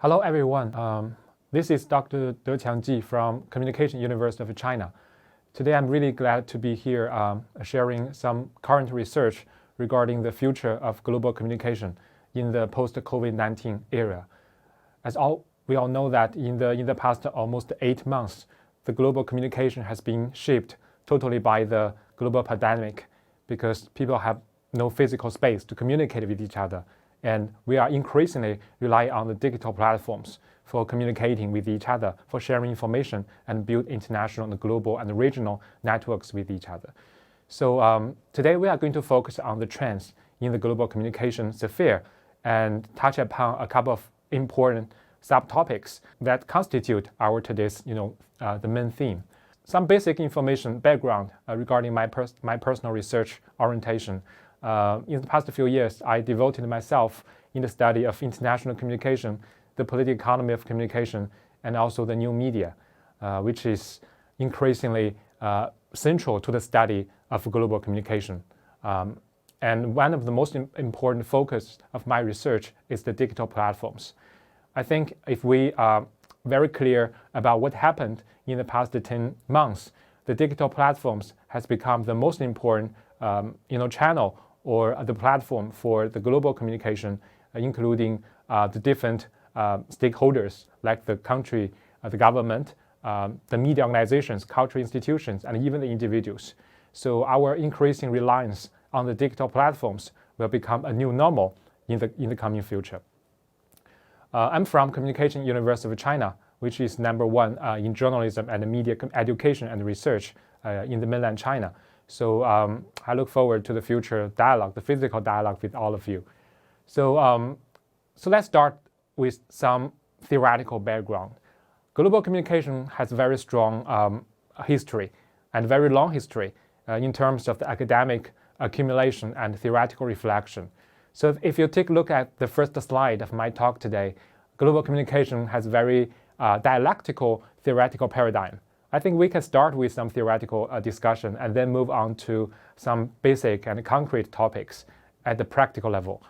Hello, everyone. This is Dr. De Qiangji from Communication University of China. Today, I'm really glad to be here sharing some current research regarding the future of global communication in the post-COVID-19 era. We all know that in the past almost 8 months, the global communication has been shaped totally by the global pandemic because people have no physical space to communicate with each other. And we are increasingly relying on the digital platforms for communicating with each other, for sharing information, and build international and global and regional networks with each other. So today we are going to focus on the trends in the global communication sphere and touch upon a couple of important subtopics that constitute our today's, the main theme. Some basic information background regarding my personal research orientation. In the past few years, I devoted myself in the study of international communication, the political economy of communication, and also the new media, which is increasingly central to the study of global communication. And one of the most important focus of my research is the digital platforms. I think if we are very clear about what happened in the past 10 months, the digital platforms has become the most important channel or the platform for the global communication, including the different stakeholders like the country, the government, the media organizations, cultural institutions, and even the individuals. So our increasing reliance on the digital platforms will become a new normal in the coming future. I'm from Communication University of China, which is #1 in journalism and media education and research in the mainland China. So I look forward to the future dialogue, the physical dialogue with all of you. So let's start with some theoretical background. Global communication has very strong history and very long history in terms of the academic accumulation and theoretical reflection. So if you take a look at the first slide of my talk today, global communication has very dialectical theoretical paradigm. I think we can start with some theoretical discussion and then move on to some basic and concrete topics at the practical level.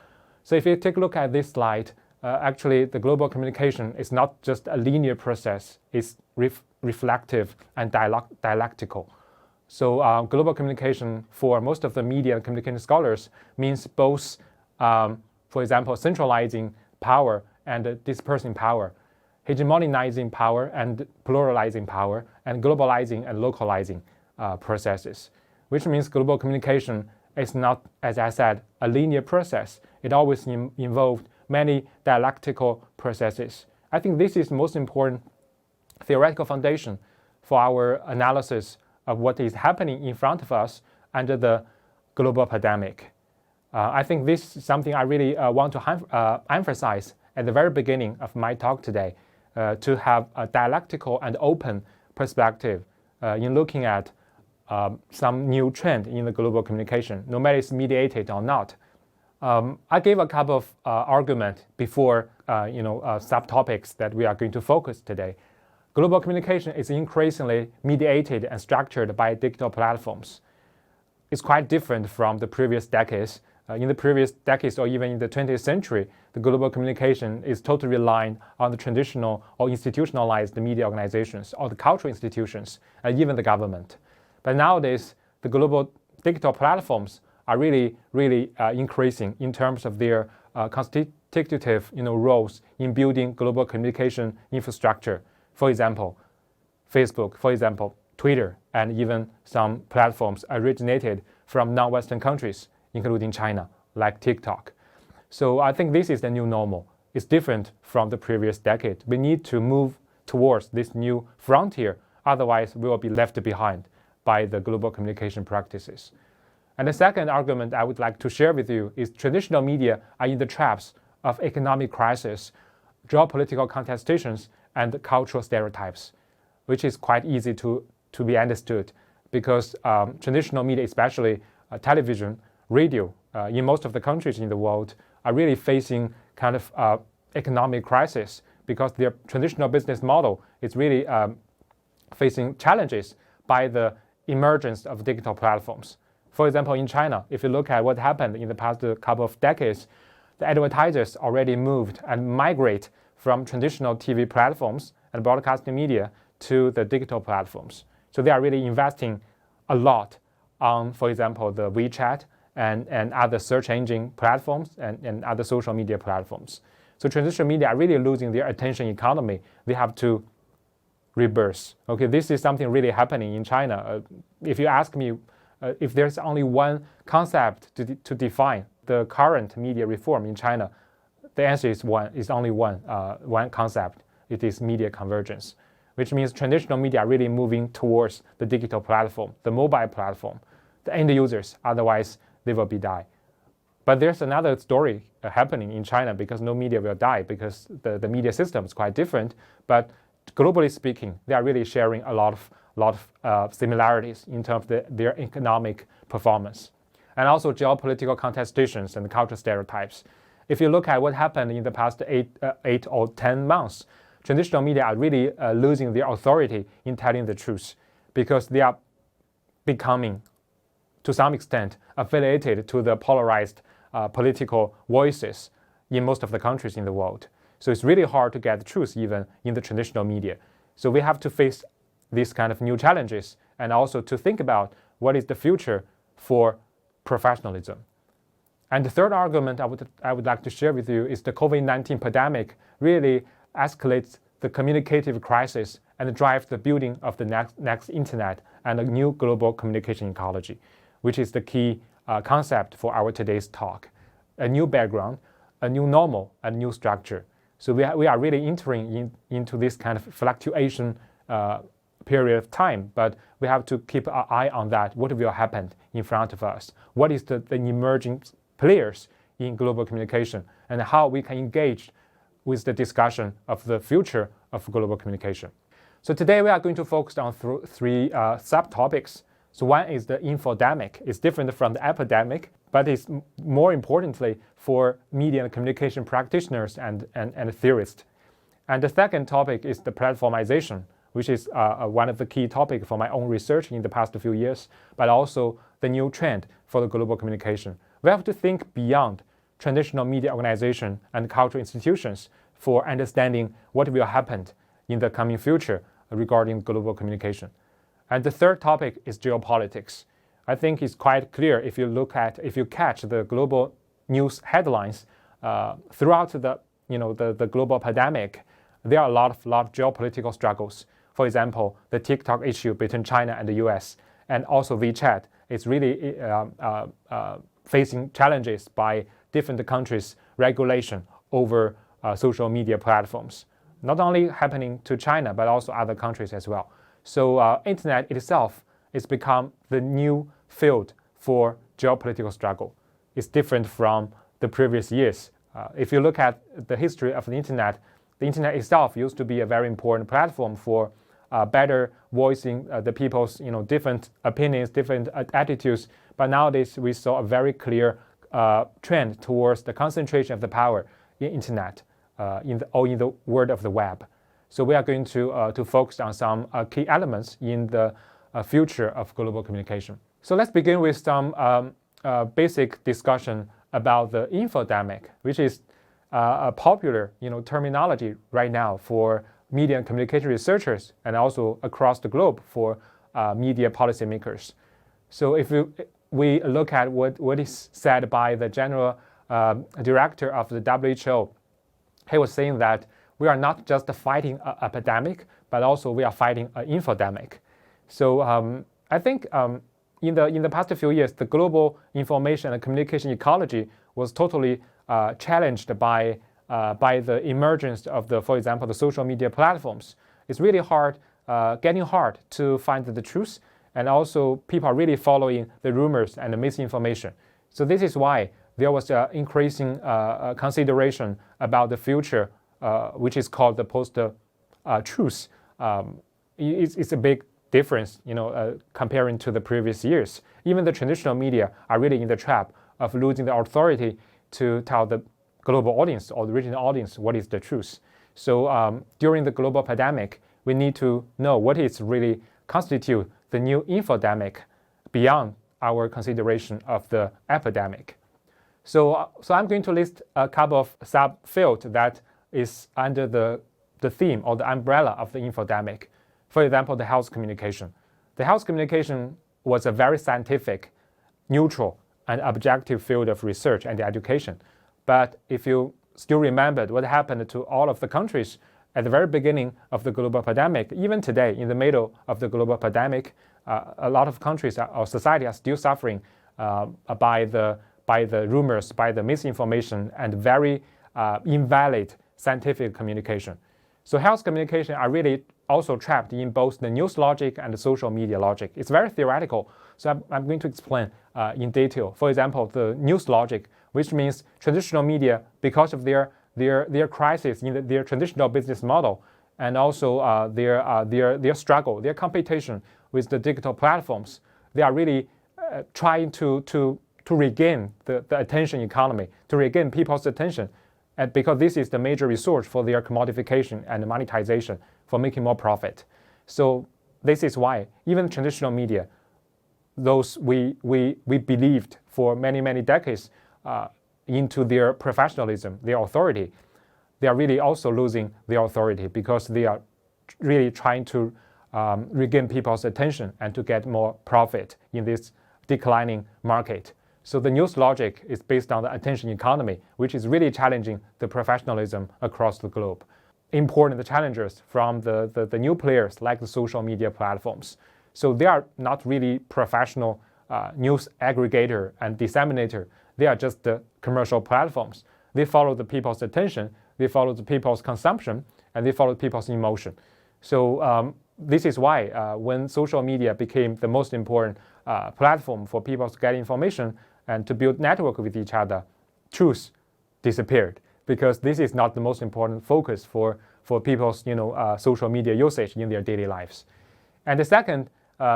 So if you take a look at this slide, actually the global communication is not just a linear process, it's reflective and dialectical. So global communication for most of the media and communication scholars means both, for example, centralizing power and dispersing power, hegemonizing power and pluralizing power, and globalizing and localizing processes, which means global communication is not, as I said, a linear process. It always involved many dialectical processes. I think this is the most important theoretical foundation for our analysis of what is happening in front of us under the global pandemic. I think this is something I really want to emphasize at the very beginning of my talk today, to have a dialectical and open perspective in looking at some new trend in the global communication, no matter it's mediated or not. I gave a couple of arguments before subtopics that we are going to focus today. Global communication is increasingly mediated and structured by digital platforms. It's quite different from the previous decades. In the previous decades or even in the 20th century, the global communication is totally reliant on the traditional or institutionalized media organizations or the cultural institutions and even the government. But nowadays, the global digital platforms are really increasing in terms of their constitutive roles in building global communication infrastructure. For example, Facebook, for example, Twitter, and even some platforms originated from non-Western countries, including China, like TikTok. So I think this is the new normal. It's different from the previous decade. We need to move towards this new frontier, otherwise we will be left behind by the global communication practices. And the second argument I would like to share with you is traditional media are in the traps of economic crisis, geopolitical contestations, and cultural stereotypes, which is quite easy to be understood because traditional media, especially television, radio, in most of the countries in the world are really facing kind of economic crisis because their traditional business model is really facing challenges by the emergence of digital platforms. For example, in China, if you look at what happened in the past couple of decades, the advertisers already moved and migrate from traditional TV platforms and broadcasting media to the digital platforms. So they are really investing a lot on, for example, the WeChat and other search engine platforms and other social media platforms. So traditional media are really losing their attention economy. They have to rebirth. Okay, this is something really happening in China. If you ask me if there's only one concept to define the current media reform in China, the answer is only one concept. It is media convergence, which means traditional media are really moving towards the digital platform, the mobile platform, the end users. Otherwise, they will be die. But there's another story happening in China, because no media will die, because the media system is quite different. But globally speaking, they are really sharing a lot of similarities in terms of their economic performance, and also geopolitical contestations and cultural stereotypes. If you look at what happened in the past 8 or 10 months, traditional media are really losing their authority in telling the truth, because they are becoming, to some extent, affiliated to the polarized political voices in most of the countries in the world. So it's really hard to get the truth even in the traditional media. So we have to face these kind of new challenges, and also to think about what is the future for professionalism. And the third argument I would like to share with you is the COVID-19 pandemic really escalates the communicative crisis and drives the building of the next internet and a new global communication ecology, which is the key concept for our today's talk. A new background, a new normal, a new structure. So we are really entering into this kind of fluctuation period of time, but we have to keep our eye on that. What will happen in front of us? What is the emerging players in global communication, and how we can engage with the discussion of the future of global communication. So today we are going to focus on three subtopics. So one is the infodemic. It's different from the epidemic, but it's more importantly for media and communication practitioners and theorists. And the second topic is the platformization, which is one of the key topics for my own research in the past few years, but also the new trend for the global communication. We have to think beyond traditional media organization and cultural institutions for understanding what will happen in the coming future regarding global communication. And the third topic is geopolitics. I think it's quite clear if you catch the global news headlines throughout the global pandemic, there are a lot of geopolitical struggles. For example, the TikTok issue between China and the US, and also WeChat is really facing challenges by different countries' regulation over social media platforms. Not only happening to China, but also other countries as well. So internet itself has become the new field for geopolitical struggle. It's different from the previous years. If you look at the history of the internet itself used to be a very important platform for better voicing the people's different opinions, different attitudes. But nowadays we saw a very clear trend towards the concentration of the power in internet, in the world of the web. So we are going to focus on some key elements in the future of global communication. So let's begin with some basic discussion about the infodemic, which is a popular terminology right now for media and communication researchers, and also across the globe for media policymakers. So if we look at what is said by the general director of the WHO, he was saying that we are not just fighting an epidemic, but also we are fighting an infodemic. So I think in the past few years, the global information and communication ecology was totally challenged by the emergence of for example, the social media platforms. It's really getting hard to find the truth, and also people are really following the rumors and the misinformation. So this is why there was an increasing consideration about the future, which is called the post-truth. It's a big difference, comparing to the previous years. Even the traditional media are really in the trap of losing the authority to tell the global audience or the regional audience what is the truth. So during the global pandemic, we need to know what is really constitute the new infodemic beyond our consideration of the epidemic. So I'm going to list a couple of subfields that is under the theme or the umbrella of the infodemic. For example, the health communication. The health communication was a very scientific, neutral, and objective field of research and education. But if you still remembered what happened to all of the countries at the very beginning of the global pandemic, even today, in the middle of the global pandemic, a lot of countries or society are still suffering by the rumors, by the misinformation, and very invalid scientific communication. So health communication are really also trapped in both the news logic and the social media logic. It's very theoretical, so I'm going to explain in detail. For example, the news logic, which means traditional media, because of their crisis in their traditional business model, and also their struggle, their competition with the digital platforms, they are really trying to regain the attention economy, to regain people's attention, and because this is the major resource for their commodification and monetization, for making more profit. So this is why even traditional media, those we believed for many decades into their professionalism, their authority, they are really also losing their authority because they are really trying to regain people's attention and to get more profit in this declining market. So the news logic is based on the attention economy, which is really challenging the professionalism across the globe. Important the challengers from the new players like the social media platforms. So they are not really professional news aggregator and disseminator. They are just the commercial platforms. They follow the people's attention, they follow the people's consumption, and they follow people's emotion. So this is why when social media became the most important platform for people to get information and to build network with each other, truth disappeared, because this is not the most important focus for people's social media usage in their daily lives. And the second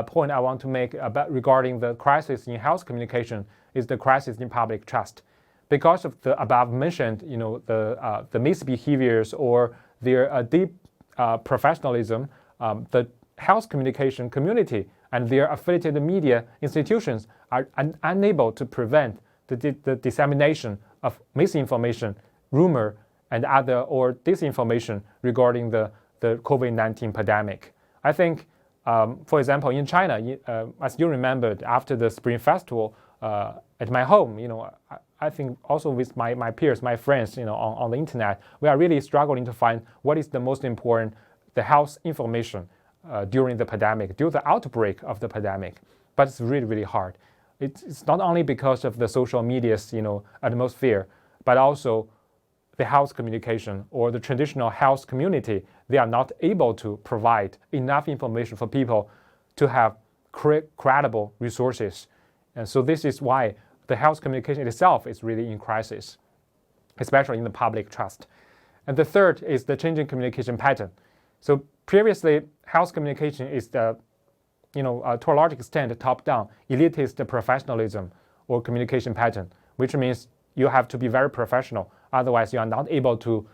point I want to make regarding the crisis in health communication is the crisis in public trust. Because of the above mentioned, the misbehaviors or their deep professionalism, the health communication community and their affiliated media institutions are unable to prevent the dissemination of misinformation, rumor, and other or disinformation regarding the COVID-19 pandemic. I think, for example, in China, as you remembered, after the Spring Festival at my home, I think also with my peers, my friends, on the internet, we are really struggling to find what is the most important, the health information during the pandemic, during the outbreak of the pandemic. But it's really hard. It's not only because of the social media's atmosphere, but also the health communication or the traditional health community. They are not able to provide enough information for people to have credible resources. And so this is why the health communication itself is really in crisis, especially in the public trust. And the third is the changing communication pattern. So previously, health communication is to a large extent, top-down, elitist professionalism or communication pattern, which means you have to be very professional. Otherwise, you are not able to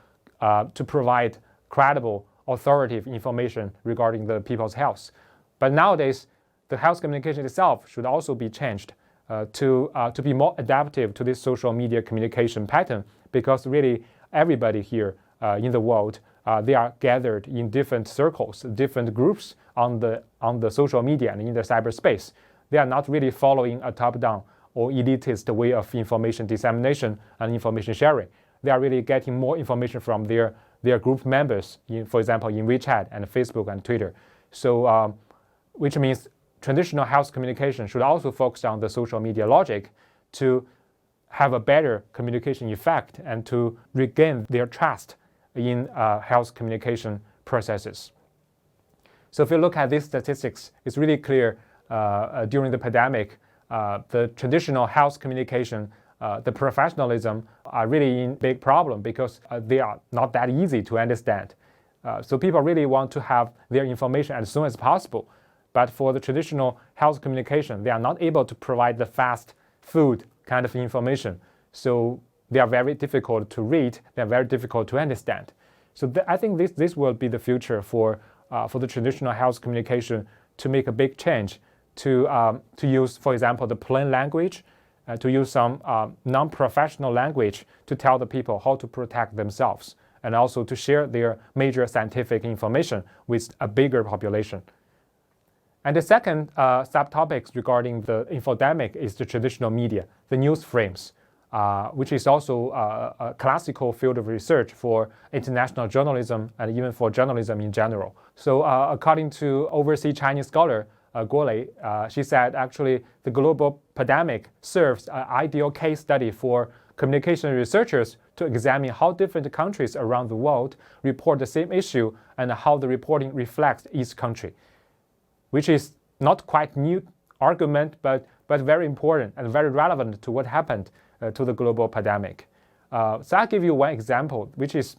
provide credible, authoritative information regarding the people's health. But nowadays, the health communication itself should also be changed to be more adaptive to this social media communication pattern, because really everybody here in the world, they are gathered in different circles, different groups on the social media and in the cyberspace. They are not really following a top-down or elitist way of information dissemination and information sharing. They are really getting more information from their group members, for example, in WeChat and Facebook and Twitter. So, which means traditional health communication should also focus on the social media logic to have a better communication effect and to regain their trust in health communication processes. So if you look at these statistics, it's really clear during the pandemic, the traditional health communication, the professionalism are really in big problem because they are not that easy to understand. So people really want to have their information as soon as possible. But for the traditional health communication, they are not able to provide the fast food kind of information. So they are very difficult to read, they are very difficult to understand. So I think this will be the future for the traditional health communication, to make a big change, to use, for example, the plain language, to use some non-professional language to tell the people how to protect themselves and also to share their major scientific information with a bigger population. And the second subtopic regarding the infodemic is the traditional media, the news frames, which is also a classical field of research for international journalism and even for journalism in general. So according to overseas Chinese scholar Guo Lei, she said actually the global pandemic serves an ideal case study for communication researchers to examine how different countries around the world report the same issue and how the reporting reflects each country, which is not quite new argument, but very important and very relevant to what happened to the global pandemic. So I'll give you one example, which is,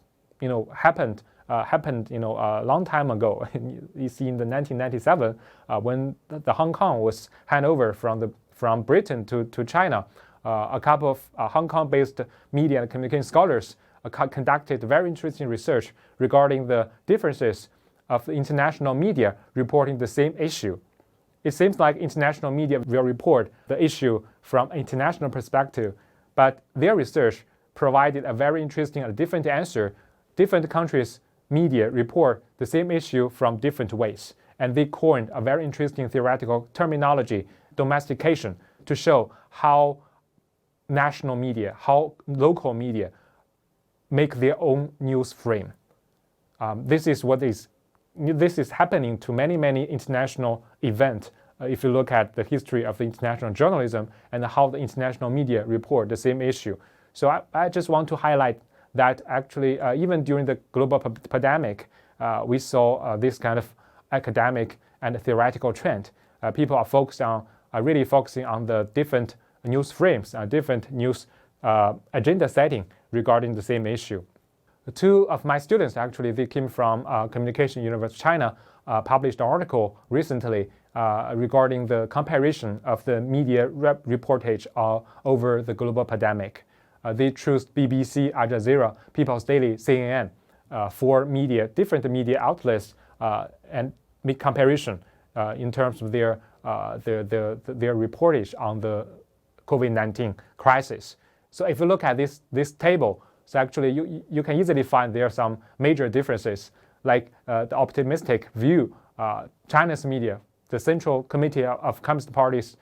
happened a long time ago. You see, in the 1997, when the Hong Kong was handed over from Britain to China, a couple of Hong Kong-based media and communication scholars conducted very interesting research regarding the differences of the international media reporting the same issue. It seems like international media will report the issue from an international perspective, but their research provided a very interesting and different answer. Different countries' media report the same issue from different ways, and they coined a very interesting theoretical terminology, domestication, to show how national media, how local media make their own news frame. This is happening to many international events. If you look at the history of the international journalism and how the international media report the same issue. So I just want to highlight that actually even during the global pandemic, we saw this kind of academic and theoretical trend. People are really focusing on the different news frames, different news agenda setting regarding the same issue. Two of my students, actually, they came from Communication University of China, published an article recently regarding the comparison of the media reportage over the global pandemic. They chose BBC, Al Jazeera, People's Daily, CNN for different media outlets, and make comparison in terms of their reportage on the COVID-19 crisis. So if you look at this table, so actually you can easily find there are some major differences, like the optimistic view, China's media, the Central Committee of Communist Party's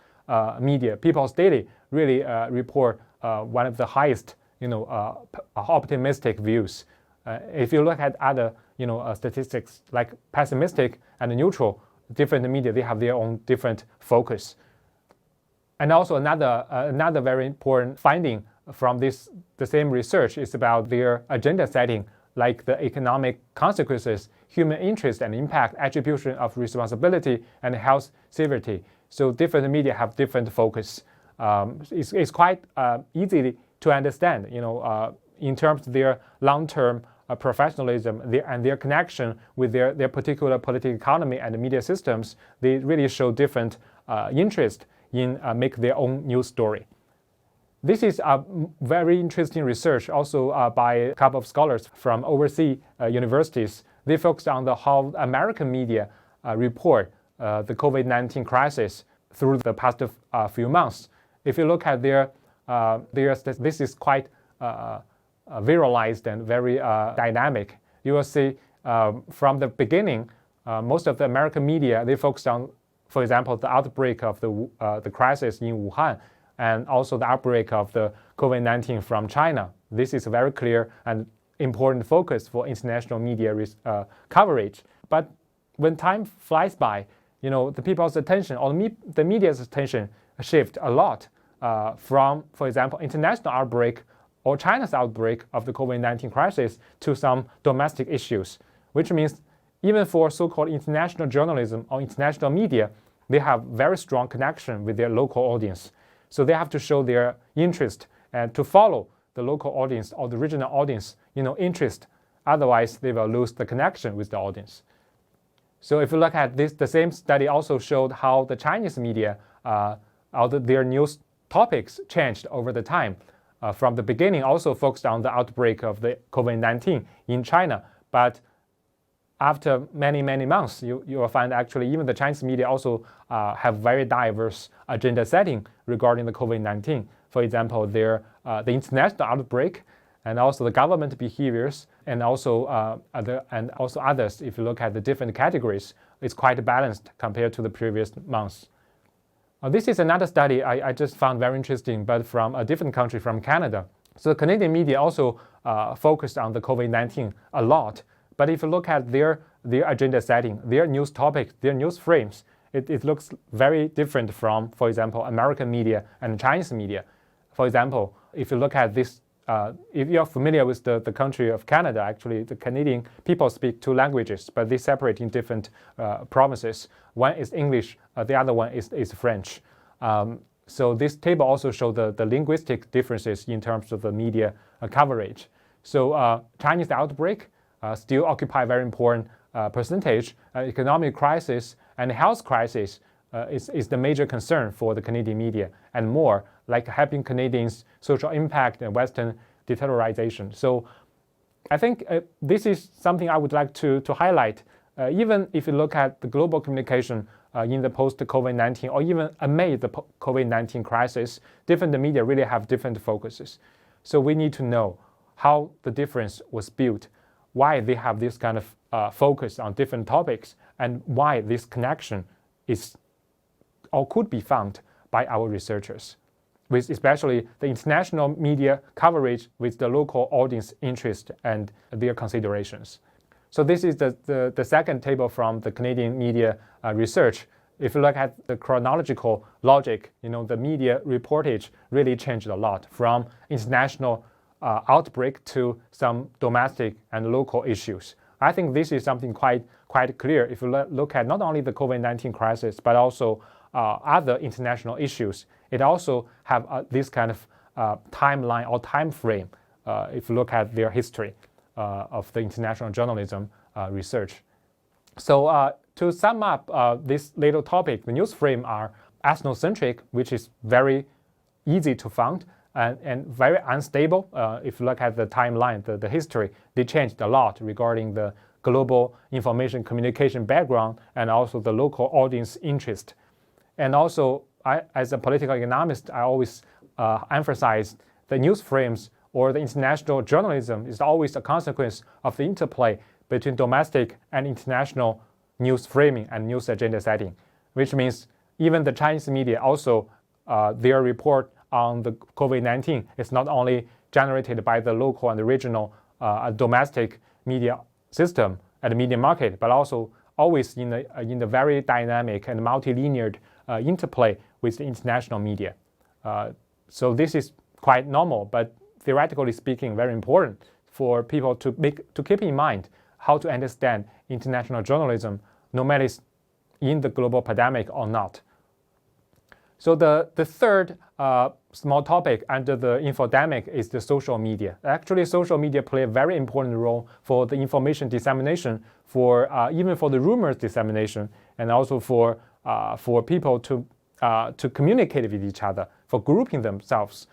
media, People's Daily, really report one of the highest, optimistic views. If you look at other, statistics like pessimistic and neutral, different media, they have their own different focus. And also another very important finding from the same research is about their agenda setting, like the economic consequences, human interest and impact, attribution of responsibility, and health severity. So different media have different focus. It's quite easy to understand, in terms of their long-term professionalism and their connection with their particular political economy and media systems. They really show different interest in make their own news story. This is a very interesting research also by a couple of scholars from overseas universities. They focused on how American media report the COVID-19 crisis through the past few months. If you look at this is quite viralized and very dynamic. You will see from the beginning, most of the American media, they focused on, for example, the outbreak of the crisis in Wuhan, and also the outbreak of the COVID-19 from China. This is a very clear and important focus for international media coverage. But when time flies by, the people's attention or the media's attention shift a lot from, for example, international outbreak or China's outbreak of the COVID-19 crisis to some domestic issues, which means even for so-called international journalism or international media, they have very strong connection with their local audience. So they have to show their interest and to follow the local audience or the regional audience, interest. Otherwise, they will lose the connection with the audience. So if you look at this, the same study also showed how the Chinese media, their news topics changed over the time. From the beginning, also focused on the outbreak of the COVID-19 in China, but after many months, you will find actually even the Chinese media also have very diverse agenda setting regarding the COVID-19. For example, the international outbreak, and also the government behaviors, and also others. If you look at the different categories, it's quite balanced compared to the previous months. This is another study I just found very interesting, but from a different country, from Canada. So the Canadian media also focused on the COVID-19 a lot. But if you look at their agenda setting, their news topics, their news frames, it looks very different from, for example, American media and Chinese media. For example, if you look at this, if you're familiar with the country of Canada, actually the Canadian people speak two languages, but they separate in different provinces. One is English, the other one is French. So this table also shows the linguistic differences in terms of the media coverage. So Chinese outbreak still occupy a very important percentage. Economic crisis and health crisis is the major concern for the Canadian media, and more like helping Canadians' social impact and Western deterioration. So I think this is something I would like to highlight. Even if you look at the global communication in the post-COVID-19 or even amid the COVID-19 crisis, different media really have different focuses. So we need to know how the difference was built, why they have this kind of focus on different topics, and why this connection is or could be found by our researchers, with especially the international media coverage with the local audience interest and their considerations. So this is the second table from the Canadian media research. If you look at the chronological logic, the media reportage really changed a lot from international outbreak to some domestic and local issues. I think this is something quite clear if you look at not only the COVID-19 crisis, but also other international issues. It also have this kind of timeline or time frame if you look at their history of the international journalism research. So to sum up this little topic, the news frame are ethnocentric, which is very easy to found and very unstable. If you look at the timeline, the history, they changed a lot regarding the global information communication background and also the local audience interest. And also, as a political economist, I always emphasize the news frames or the international journalism is always a consequence of the interplay between domestic and international news framing and news agenda setting, which means even the Chinese media also, their report on the COVID-19 is not only generated by the local and the regional domestic media system and the media market, but also always in the very dynamic and multilinear interplay with the international media. So this is quite normal, but theoretically speaking, very important for people to keep in mind how to understand international journalism, no matter it's in the global pandemic or not. So the third small topic under the infodemic is the social media. Actually, social media play a very important role for the information dissemination, for even for the rumors dissemination, and also for people to communicate with each other, for grouping themselves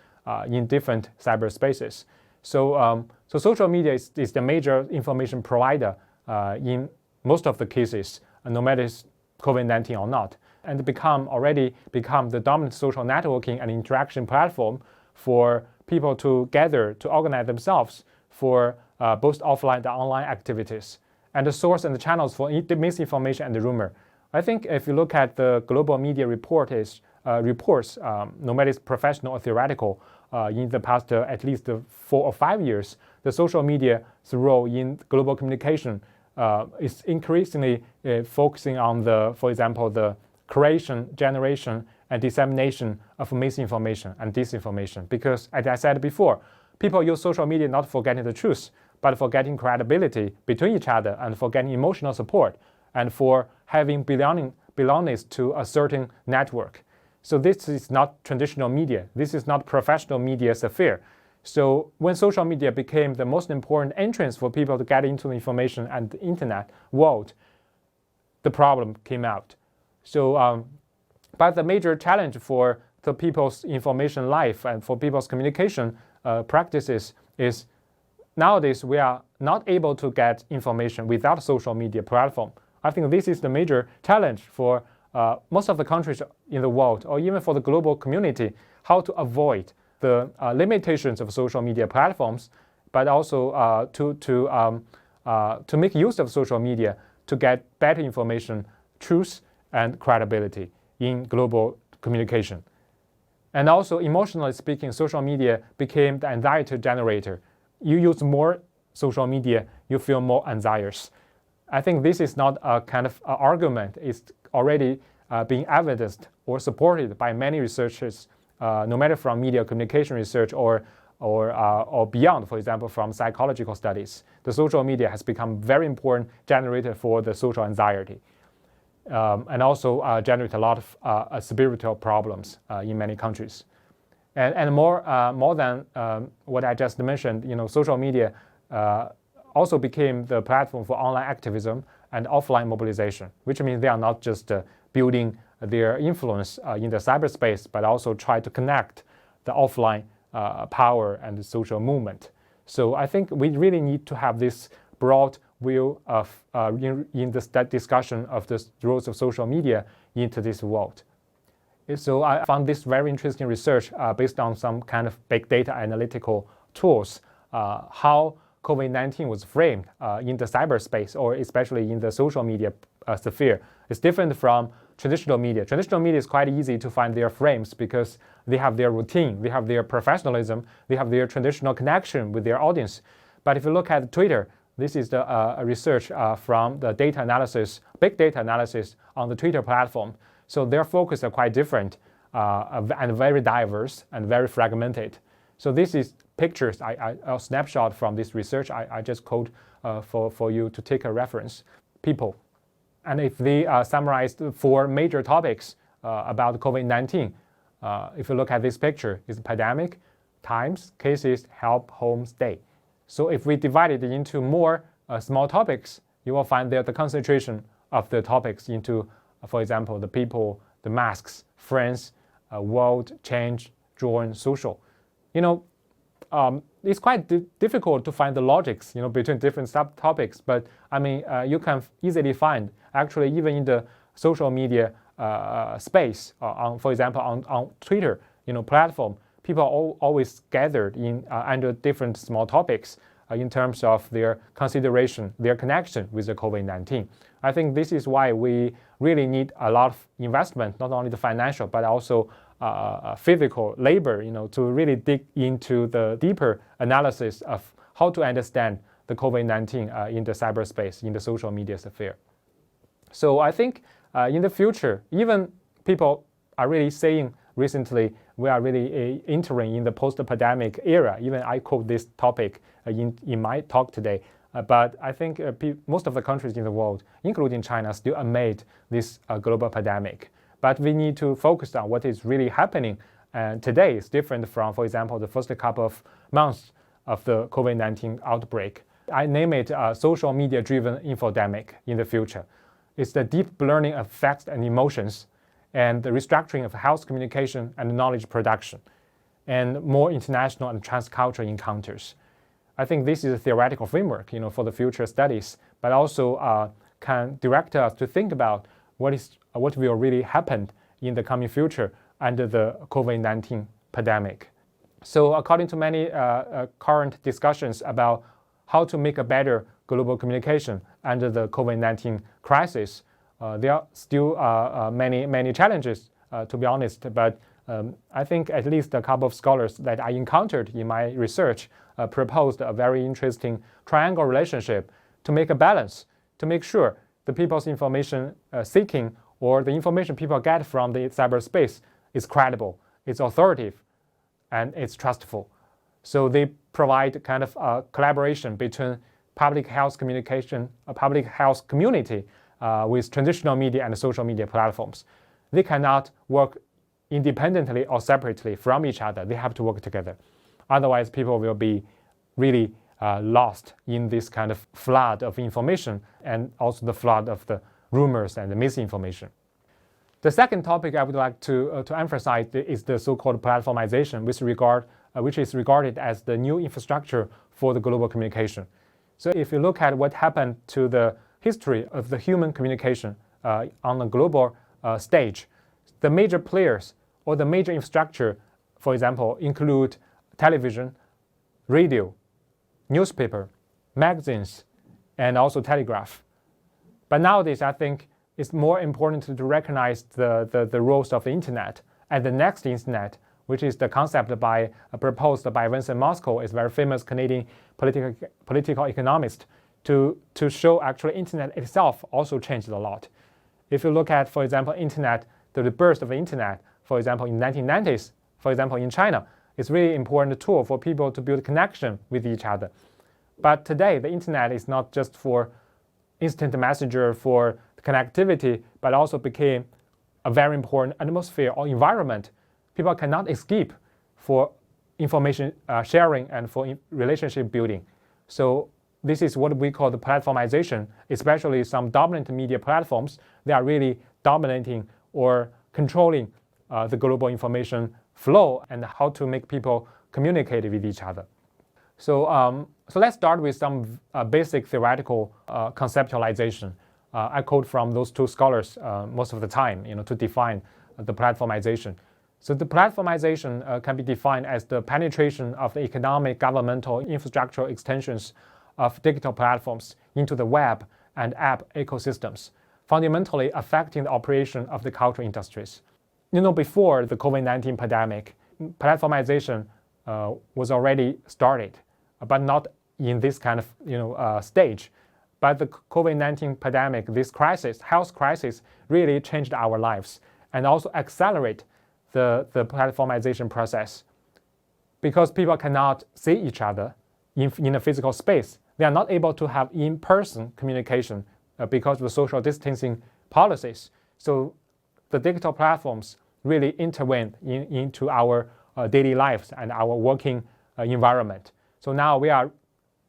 in different cyberspaces. So social media is the major information provider in most of the cases, no matter it's COVID-19 or not, and already become the dominant social networking and interaction platform for people to gather, to organize themselves for both offline and online activities, and the source and the channels for the misinformation and the rumor. I think if you look at the global media reports, no matter it's professional or theoretical, in the past at least 4 or 5 years, the social media's role in global communication is increasingly focusing on for example, the creation, generation, and dissemination of misinformation and disinformation. Because, as I said before, people use social media not for getting the truth, but for getting credibility between each other and for getting emotional support and for having belongingness to a certain network. So this is not traditional media. This is not professional media's affair. So when social media became the most important entrance for people to get into the information and the internet world, the problem came out. So, but the major challenge for the people's information life and for people's communication practices is nowadays we are not able to get information without social media platform. I think this is the major challenge for most of the countries in the world, or even for the global community, how to avoid the limitations of social media platforms but also to make use of social media to get better information, truth, and credibility in global communication. And also, emotionally speaking, social media became the anxiety generator. You use more social media, you feel more anxious. I think this is not a kind of argument. It's already being evidenced or supported by many researchers, no matter from media communication research or beyond, for example, from psychological studies. The social media has become very important generator for the social anxiety, and also generate a lot of spiritual problems in many countries. And more than what I just mentioned, social media also became the platform for online activism and offline mobilization, which means they are not just building their influence in the cyberspace, but also try to connect the offline power and the social movement. So I think we really need to have this broad view of in this discussion of the roles of social media into this world. So I found this very interesting research based on some kind of big data analytical tools, how COVID-19 was framed in the cyberspace, or especially in the social media sphere. It's different from traditional media. Traditional media is quite easy to find their frames because they have their routine, they have their professionalism, they have their traditional connection with their audience. But if you look at Twitter, this is the research from the data analysis, big data analysis on the Twitter platform. So their focus are quite different and very diverse and very fragmented. So this is pictures, a snapshot from this research I just quote for you to take a reference. People. And if they summarized 4 major topics about COVID-19, if you look at this picture, it's pandemic, times, cases, help, home, stay. So if we divide it into more small topics, you will find that the concentration of the topics into, for example, the people, the masks, friends, world, change, join, social. It's quite difficult to find the logics, between different subtopics. But I mean, you can easily find, actually, even in the social media space, for example, on Twitter, platform, people are always gathered in under different small topics in terms of their consideration, their connection with the COVID-19. I think this is why we really need a lot of investment, not only the financial, but also physical labor, to really dig into the deeper analysis of how to understand the COVID-19 in the cyberspace, in the social media sphere. So I think in the future, even people are really saying recently, we are really entering in the post-pandemic era. Even I quote this topic in my talk today. But I think most of the countries in the world, including China, still amid this global pandemic. But we need to focus on what is really happening. And today is different from, for example, the first couple of months of the COVID-19 outbreak. I name it a social media-driven infodemic in the future. It's the deep learning of facts and emotions, and the restructuring of health communication and knowledge production, and more international and transcultural encounters. I think this is a theoretical framework, for the future studies, but also can direct us to think about what will really happen in the coming future under the COVID-19 pandemic. So according to many current discussions about how to make a better global communication under the COVID-19 crisis, there are still many challenges, to be honest, but I think at least a couple of scholars that I encountered in my research proposed a very interesting triangle relationship to make a balance, to make sure the people's information seeking or the information people get from the cyberspace is credible, it's authoritative, and it's trustful. So they provide kind of a collaboration between public health communication, a public health community with traditional media and social media platforms. They cannot work independently or separately from each other. They have to work together. Otherwise, people will be really lost in this kind of flood of information and also the flood of the rumors and the misinformation. The second topic I would like to emphasize is the so-called platformization, which is regarded as the new infrastructure for the global communication. So if you look at what happened to the history of the human communication on the global stage, the major players or the major infrastructure, for example, include television, radio, newspaper, magazines, and also telegraph. But nowadays, I think it's more important to recognize the roles of the internet and the next internet, which is the concept proposed by Vincent Mosco, is a very famous Canadian political economist, to show actually internet itself also changed a lot. If you look at, for example, internet, the birth of the internet, for example, in the 1990s, for example, in China, it's really important tool for people to build connection with each other. But today, the internet is not just for instant messenger, for connectivity, but also became a very important atmosphere or environment. People cannot escape for information sharing and for relationship building. So this is what we call the platformization, especially some dominant media platforms. They are really dominating or controlling the global information flow and how to make people communicate with each other. So let's start with some basic theoretical conceptualization. I quote from those two scholars most of the time, to define the platformization. So the platformization can be defined as the penetration of the economic, governmental, infrastructural extensions of digital platforms into the web and app ecosystems, fundamentally affecting the operation of the cultural industries. Before the COVID-19 pandemic, platformization was already started, but not in this kind of stage. But the COVID-19 pandemic, this crisis, health crisis, really changed our lives and also accelerate the platformization process. Because people cannot see each other in a physical space, they are not able to have in-person communication because of the social distancing policies. So the digital platforms really intervene into our daily lives and our working environment. So now we are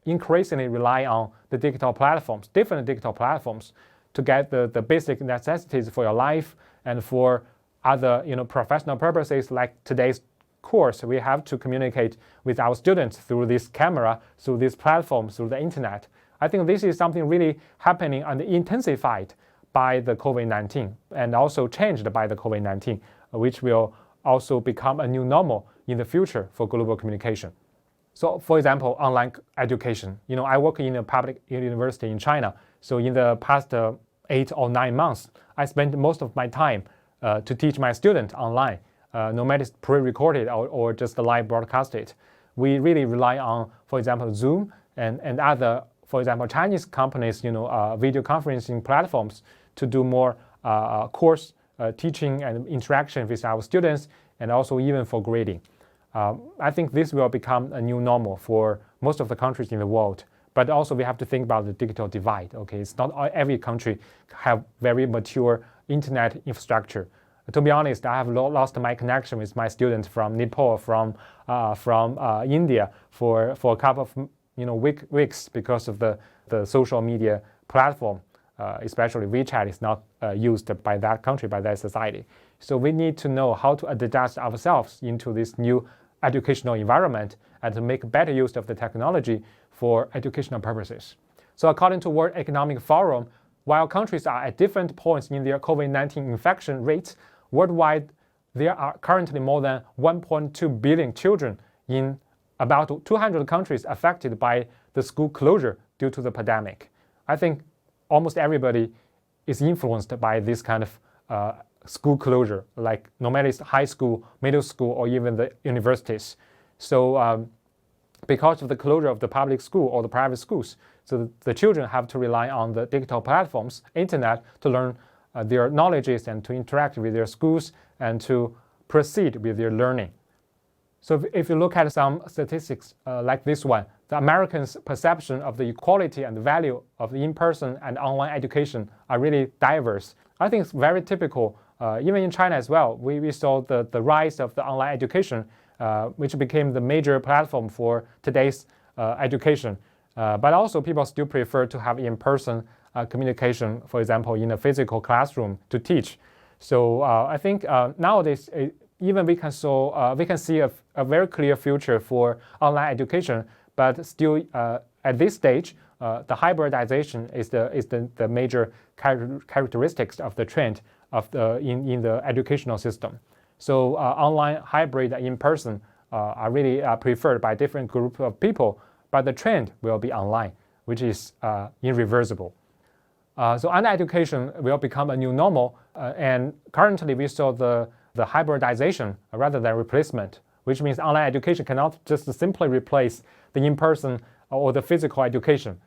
increasingly rely on the digital platforms, different digital platforms, to get the basic necessities for your life and for other professional purposes. Like today's course, we have to communicate with our students through this camera, through this platform, through the internet. I think this is something really happening and intensified by the COVID-19 and also changed by the COVID-19, which will also become a new normal in the future for global communication. So for example, online education. I work in a public university in China. So in the past 8 or 9 months, I spent most of my time to teach my students online, no matter it's pre-recorded or just live broadcasted. We really rely on, for example, Zoom and other, for example, Chinese companies, video conferencing platforms to do more course teaching and interaction with our students, and also even for grading. I think this will become a new normal for most of the countries in the world. But also we have to think about the digital divide. Okay, it's not every country have very mature internet infrastructure. To be honest, I have lost my connection with my students from Nepal, from India for a couple of weeks because of the social media platform, especially WeChat is not used by that country, by that society. So we need to know how to adjust ourselves into this new educational environment and to make better use of the technology for educational purposes. So according to World Economic Forum, while countries are at different points in their COVID-19 infection rates, worldwide there are currently more than 1.2 billion children in about 200 countries affected by the school closure due to the pandemic. I think almost everybody is influenced by this kind of school closure, like no matter it's high school, middle school, or even the universities. So because of the closure of the public school or the private schools, so the children have to rely on the digital platforms, internet, to learn their knowledges and to interact with their schools and to proceed with their learning. So if you look at some statistics like this one, the Americans' perception of the equality and the value of the in-person and online education are really diverse. I think it's very typical, even in China as well. We saw the rise of the online education, which became the major platform for today's education. But also people still prefer to have in-person communication, for example, in a physical classroom to teach. So I think nowadays, even we can see a very clear future for online education, but still at this stage, the hybridization is the major characteristics of the trend of in the educational system. So online, hybrid, and in-person are really preferred by different groups of people. but the trend will be online, which is irreversible. So online education will become a new normal, and currently we saw the hybridization rather than replacement, which means online education cannot just simply replace the in-person or the physical education.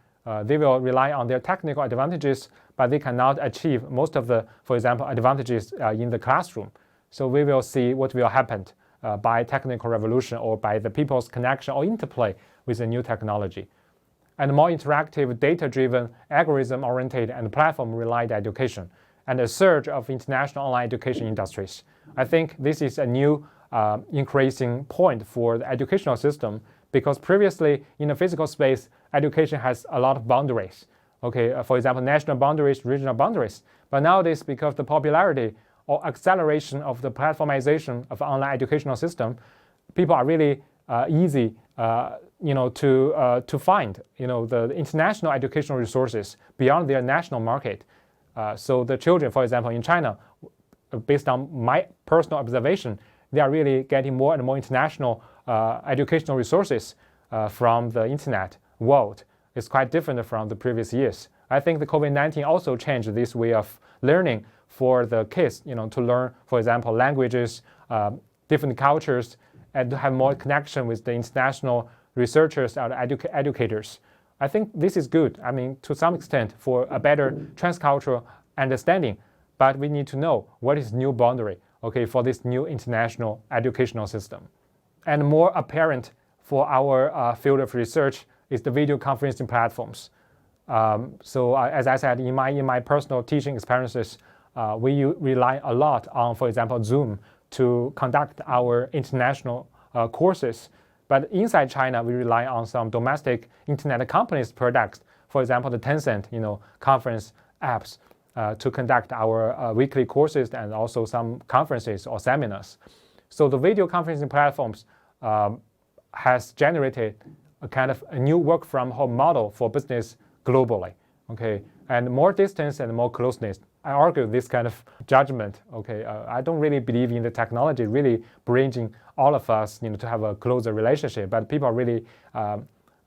They will rely on their technical advantages, but they cannot achieve most of the, for example, advantages in the classroom. So we will see what will happen by technical revolution or by the people's connection or interplay with the new technology. And more interactive, data-driven, algorithm-oriented, and platform-relied education, and a surge of international online education industries. I think this is a new increasing point for the educational system, because previously in the physical space, education has a lot of boundaries. Okay, for example, national boundaries, regional boundaries. But nowadays, because of the popularity or acceleration of the platformization of online educational system, people are really easy to find the international educational resources beyond their national market. So the children, for example, in China, based on my personal observation, they are really getting more and more international educational resources from the internet world. It's quite different from the previous years. I think the COVID-19 also changed this way of learning for the kids, to learn, for example, languages, different cultures, and to have more connection with the international researchers and educators. I think this is good, to some extent, for a better transcultural understanding, but we need to know what is new boundary, for this new international educational system. And more apparent for our field of research is the video conferencing platforms. As I said, in my personal teaching experiences, we rely a lot on, for example, Zoom to conduct our international courses. But inside China, we rely on some domestic internet companies' products, for example, the Tencent, conference apps, to conduct our weekly courses and also some conferences or seminars. So the video conferencing platforms has generated a kind of a new work-from-home model for business globally. And more distance and more closeness. I argue this kind of judgment. I don't really believe in the technology really bringing all of us, to have a closer relationship. But people really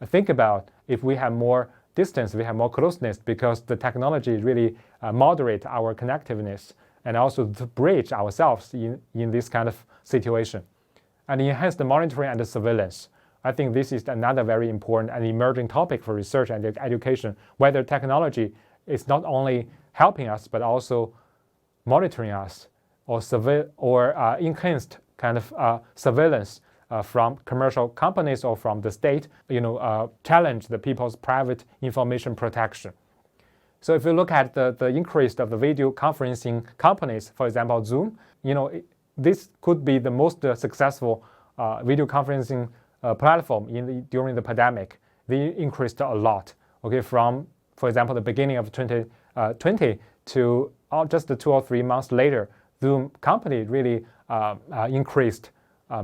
think about if we have more distance, we have more closeness, because the technology really moderate our connectiveness and also to bridge ourselves in this kind of situation, and enhance the monitoring and the surveillance. I think this is another very important and emerging topic for research and education, whether technology is not only helping us, but also monitoring us or enhanced kind of surveillance from commercial companies or from the state, challenge the people's private information protection. So if you look at the increase of the video conferencing companies, for example, Zoom, this could be the most successful video conferencing platform during the pandemic. They increased a lot. From, for example, the beginning of 2020 to just 2 or 3 months later, Zoom company really increased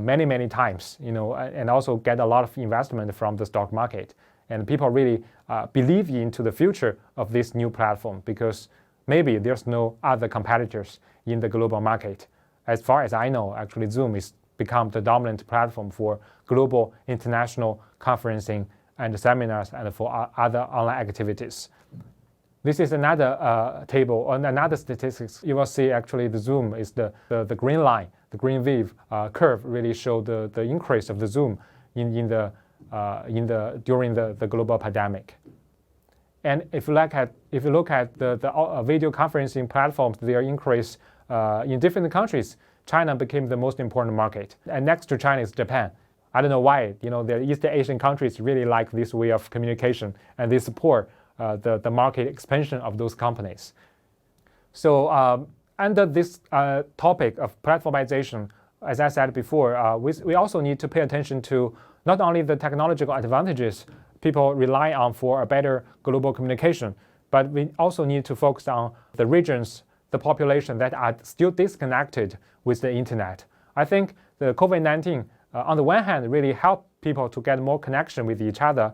many times. And also get a lot of investment from the stock market. And people really believe into the future of this new platform, because maybe there's no other competitors in the global market. As far as I know, actually Zoom is become the dominant platform for global international conferencing and seminars and for other online activities. This is another table and another statistics. You will see actually the Zoom is the green line, the green wave curve really show the increase of the Zoom during the global pandemic. And if you look at the video conferencing platforms, their increase in different countries, China became the most important market. And next to China is Japan. I don't know why. The East Asian countries really like this way of communication, and they support the market expansion of those companies. So under this topic of platformization, as I said before, we also need to pay attention to not only the technological advantages people rely on for a better global communication, but we also need to focus on the regions, the population that are still disconnected with the internet. I think the COVID-19, on the one hand, really helped people to get more connection with each other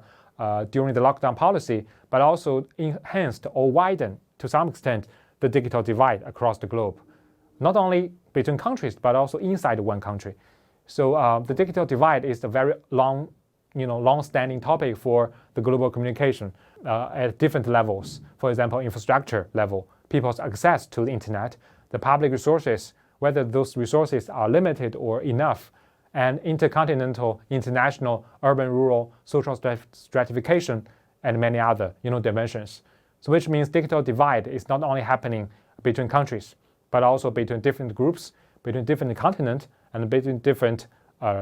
during the lockdown policy, but also enhanced or widened, to some extent, the digital divide across the globe, not only between countries, but also inside one country. So the digital divide is a very long long-standing topic for the global communication at different levels. For example, infrastructure level, people's access to the internet, the public resources, whether those resources are limited or enough, and intercontinental, international, urban, rural, social stratification, and many other dimensions. So which means digital divide is not only happening between countries, but also between different groups, between different continents, and between different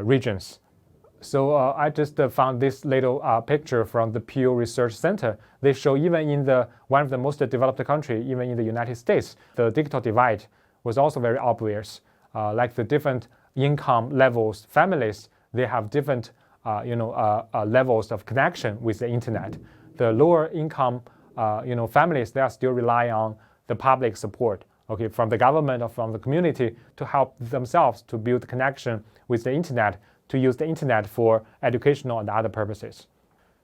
regions. So I just found this little picture from the Pew Research Center. They show even in one of the most developed countries, even in the United States, the digital divide was also very obvious. Like the different income levels, families, they have different levels of connection with the internet. The lower income families, they are still relying on the public support, from the government or from the community to help themselves to build connection with the internet, to use the internet for educational and other purposes.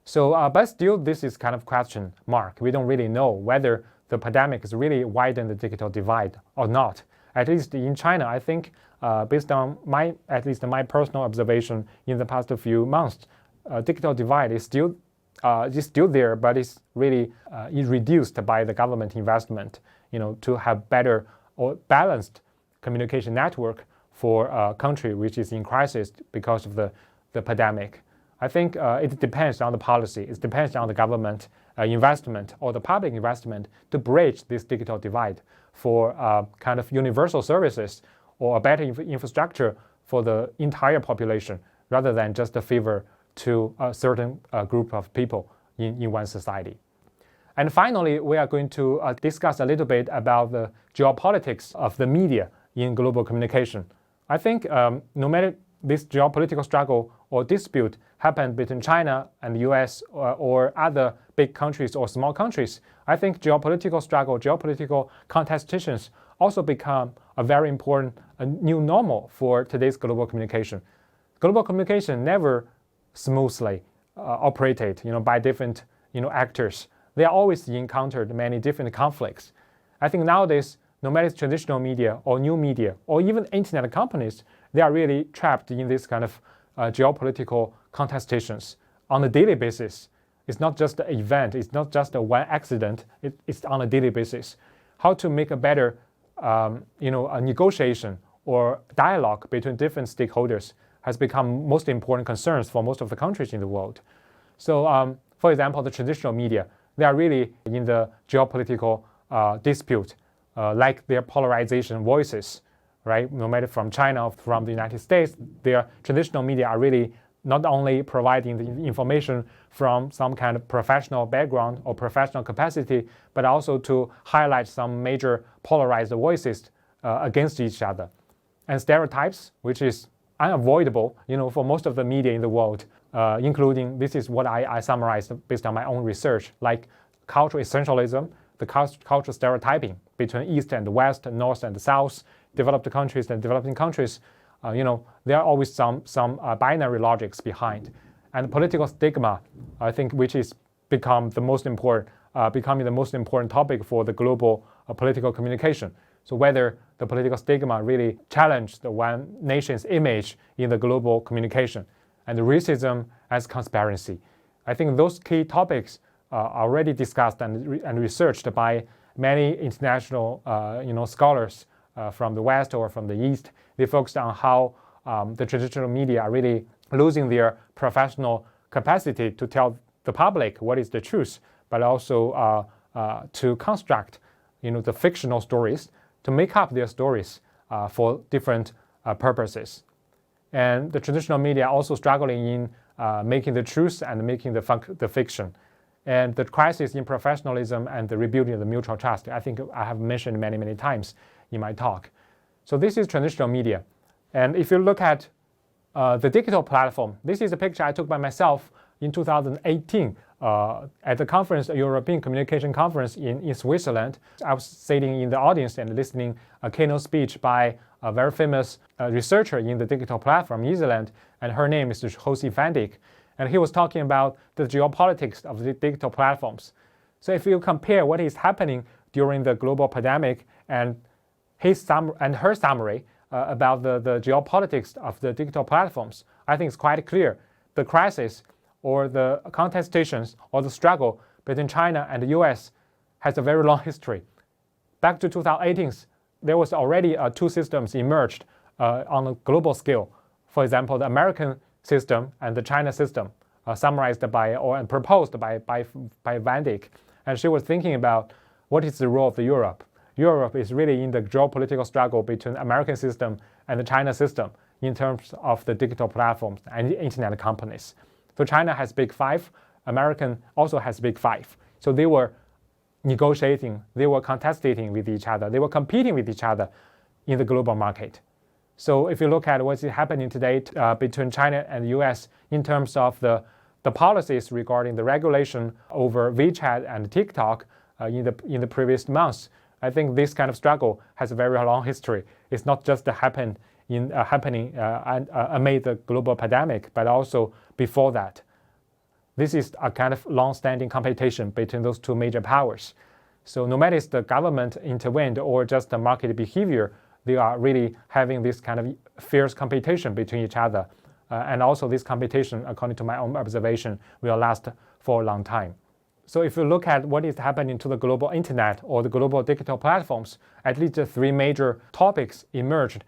So, but still, this is kind of question mark. We don't really know whether the pandemic has really widened the digital divide or not. At least in China, I think, based on my personal observation in the past few months, digital divide is still there, but it's really reduced by the government investment, to have better or balanced communication network for a country which is in crisis because of the pandemic. I think it depends on the policy. It depends on the government investment or the public investment to bridge this digital divide for kind of universal services or a better infrastructure for the entire population, rather than just a favor to a certain group of people in one society. And finally, we are going to discuss a little bit about the geopolitics of the media in global communication. I think no matter this geopolitical struggle or dispute happened between China and the US or other big countries or small countries, I think geopolitical struggle, geopolitical contestations also become a very important new normal for today's global communication. Global communication never smoothly operated, by different, actors. They are always encountered many different conflicts. I think nowadays, no matter it's traditional media or new media or even internet companies, they are really trapped in this kind of geopolitical contestations on a daily basis. It's not just an event. It's not just a one accident. It's on a daily basis. How to make a better, a negotiation or dialogue between different stakeholders has become most important concerns for most of the countries in the world. So, for example, the traditional media, they are really in the geopolitical dispute, like their polarization voices, right? No matter from China or from the United States, their traditional media are really not only providing the information from some kind of professional background or professional capacity, but also to highlight some major polarized voices against each other. And stereotypes, which is unavoidable, for most of the media in the world, including, this is what I summarized based on my own research, like cultural essentialism, the cultural stereotyping between East and West, North and South, developed countries and developing countries, there are always some binary logics behind. And political stigma, I think, which is becoming the most important topic for the global political communication. So whether the political stigma really challenged the one nation's image in the global communication, and racism as conspiracy. I think those key topics are already discussed and researched by many international scholars from the West or from the East. They focused on how the traditional media are really losing their professional capacity to tell the public what is the truth, but also to construct the fictional stories, to make up their stories for different purposes. And the traditional media also struggling in making the truth and making the fiction. And the crisis in professionalism and the rebuilding of the mutual trust, I think I have mentioned many, many times in my talk. So this is traditional media. And if you look at the digital platform, this is a picture I took by myself in 2018 at the conference, a European Communication Conference in Switzerland. I was sitting in the audience and listening a keynote speech by a very famous researcher in the digital platform, New Zealand, and her name is Jose van Dijk. And he was talking about the geopolitics of the digital platforms. So if you compare what is happening during the global pandemic and her summary about the geopolitics of the digital platforms, I think it's quite clear. The crisis or the contestations or the struggle between China and the US has a very long history. Back to 2018, there was already two systems emerged on a global scale. For example, the American system and the China system, summarized by or proposed by Van Dijk. And she was thinking about what is the role of Europe. Europe is really in the geopolitical struggle between the American system and the China system in terms of the digital platforms and the internet companies. So China has Big Five, American also has Big Five. So they were negotiating, they were contesting with each other, they were competing with each other in the global market. So if you look at what's happening today between China and the US in terms of the policies regarding the regulation over WeChat and TikTok in the previous months, I think this kind of struggle has a very long history. It's not just happening amid the global pandemic, but also before that. This is a kind of long-standing competition between those two major powers. So no matter if the government intervened or just the market behavior, they are really having this kind of fierce competition between each other. And also this competition, according to my own observation, will last for a long time. So if you look at what is happening to the global internet or the global digital platforms, at least the three major topics emerged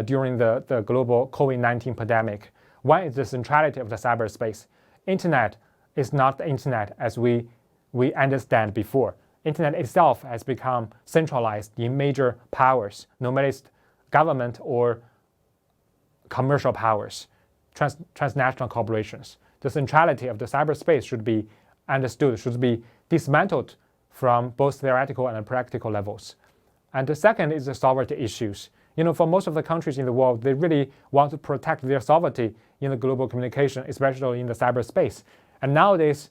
during the global COVID-19 pandemic. One is the centrality of the cyberspace. Internet is not the internet as we understand before. Internet itself has become centralized in major powers, no matter it's government or commercial powers, transnational corporations. The centrality of the cyberspace should be understood, should be dismantled from both theoretical and practical levels. And the second is the sovereignty issues. For most of the countries in the world, they really want to protect their sovereignty in the global communication, especially in the cyberspace. And nowadays,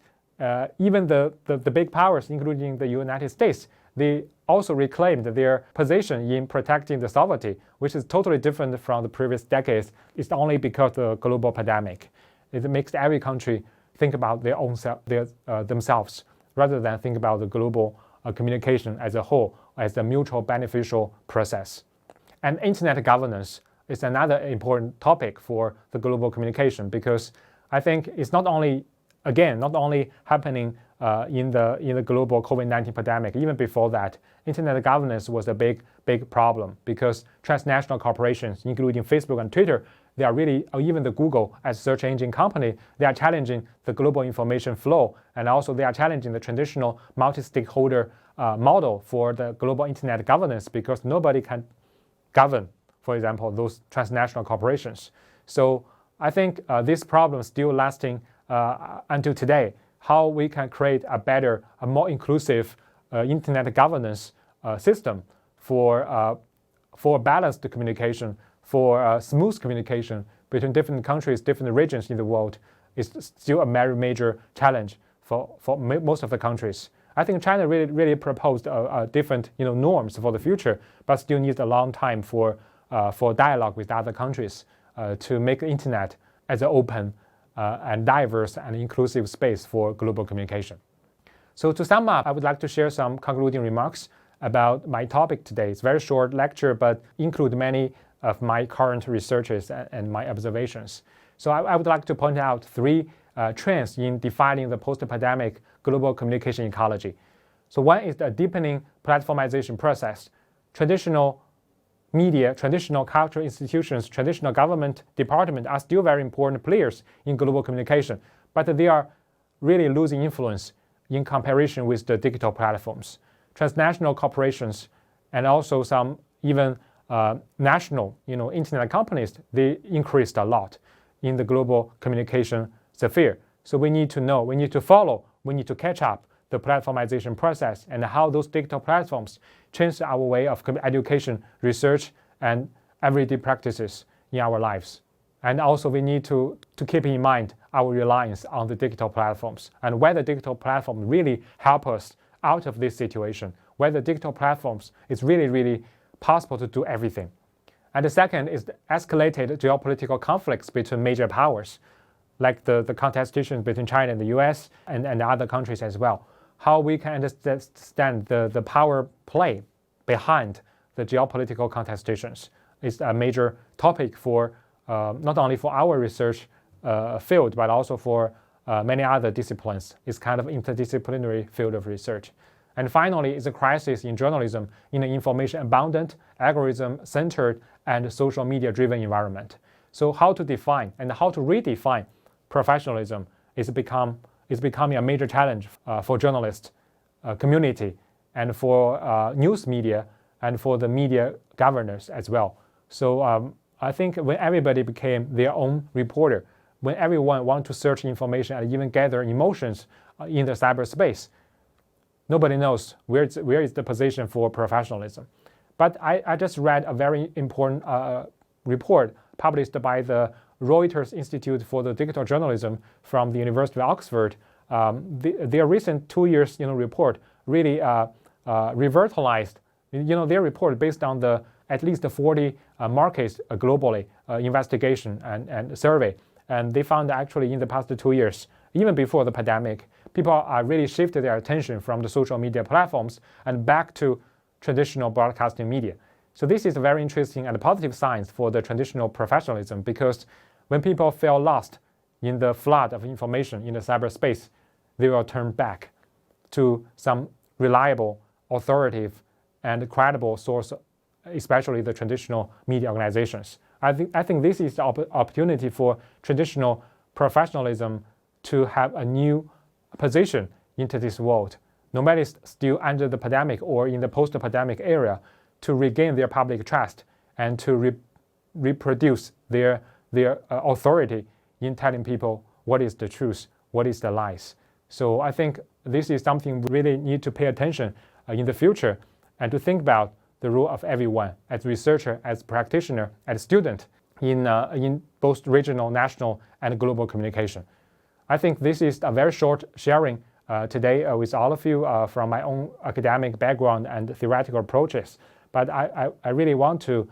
even the big powers, including the United States, they also reclaimed their position in protecting the sovereignty, which is totally different from the previous decades. It's only because of the global pandemic. It makes every country think about their own themselves, rather than think about the global communication as a whole, as a mutual beneficial process. And internet governance is another important topic for the global communication, because I think it's not only happening in the global COVID-19 pandemic. Even before that, internet governance was a big problem, because transnational corporations, including Facebook and Twitter, they are really, or even the Google as search engine company, they are challenging the global information flow, and also they are challenging the traditional multi-stakeholder model for the global internet governance, because nobody can govern, for example, those transnational corporations. So I think this problem is still lasting until today. How we can create a better, a more inclusive internet governance system for balanced communication, for smooth communication between different countries, different regions in the world, is still a very major challenge for most of the countries. I think China really proposed different norms for the future, but still needs a long time for dialogue with other countries to make the internet as an open and diverse and inclusive space for global communication. So to sum up, I would like to share some concluding remarks about my topic today. It's a very short lecture, but include many of my current researches and my observations. So I would like to point out three trends in defining the post-pandemic global communication ecology. So one is the deepening platformization process. Traditional media, traditional cultural institutions, traditional government departments are still very important players in global communication, but they are really losing influence in comparison with the digital platforms. Transnational corporations and also some even national internet companies, they increased a lot in the global communication sphere. So we need to know, we need to follow, we need to catch up the platformization process and how those digital platforms change our way of education, research, and everyday practices in our lives. And also we need to keep in mind our reliance on the digital platforms and whether digital platforms really help us out of this situation, whether digital platforms is really possible to do everything. And the second is the escalated geopolitical conflicts between major powers, like the contestation between China and the US and other countries as well. How we can understand the power play behind the geopolitical contestations is a major topic for not only for our research field, but also for many other disciplines. It's kind of interdisciplinary field of research. And finally, it's a crisis in journalism in an information-abundant, algorithm-centered, and social media-driven environment. So how to define and how to redefine professionalism is becoming a major challenge for journalists, community, and for news media, and for the media governors as well. So I think when everybody became their own reporter, when everyone wants to search information and even gather emotions in the cyberspace, nobody knows where is the position for professionalism. But I just read a very important report published by the Reuters Institute for the Digital Journalism from the University of Oxford. Their recent 2 years report really revitalized their report based on at least 40 markets globally, investigation and survey. And they found actually in the past 2 years, even before the pandemic, people are really shifted their attention from the social media platforms and back to traditional broadcasting media. So this is a very interesting and positive signs for the traditional professionalism, because when people feel lost in the flood of information in the cyberspace, they will turn back to some reliable, authoritative, and credible source, especially the traditional media organizations. I think this is the opportunity for traditional professionalism to have a new position into this world, no matter it's still under the pandemic or in the post-pandemic era, to regain their public trust and to reproduce their authority in telling people what is the truth, what is the lies. So I think this is something we really need to pay attention in the future, and to think about the role of everyone as researcher, as practitioner, as student in both regional, national, and global communication. I think this is a very short sharing today with all of you from my own academic background and theoretical approaches. But I really want to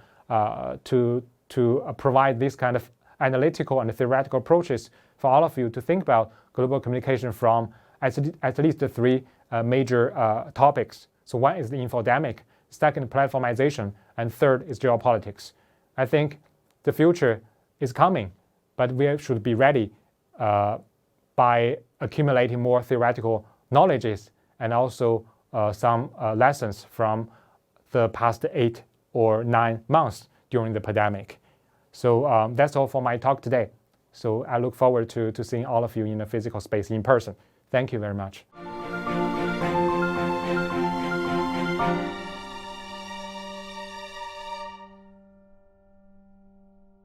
provide this kind of analytical and theoretical approaches for all of you to think about global communication from at least the three major topics. So one is the infodemic, second, platformization, and third is geopolitics. I think the future is coming, but we should be ready by accumulating more theoretical knowledges and also some lessons from the past 8 or 9 months during the pandemic. So that's all for my talk today. So I look forward to seeing all of you in a physical space in person. Thank you very much.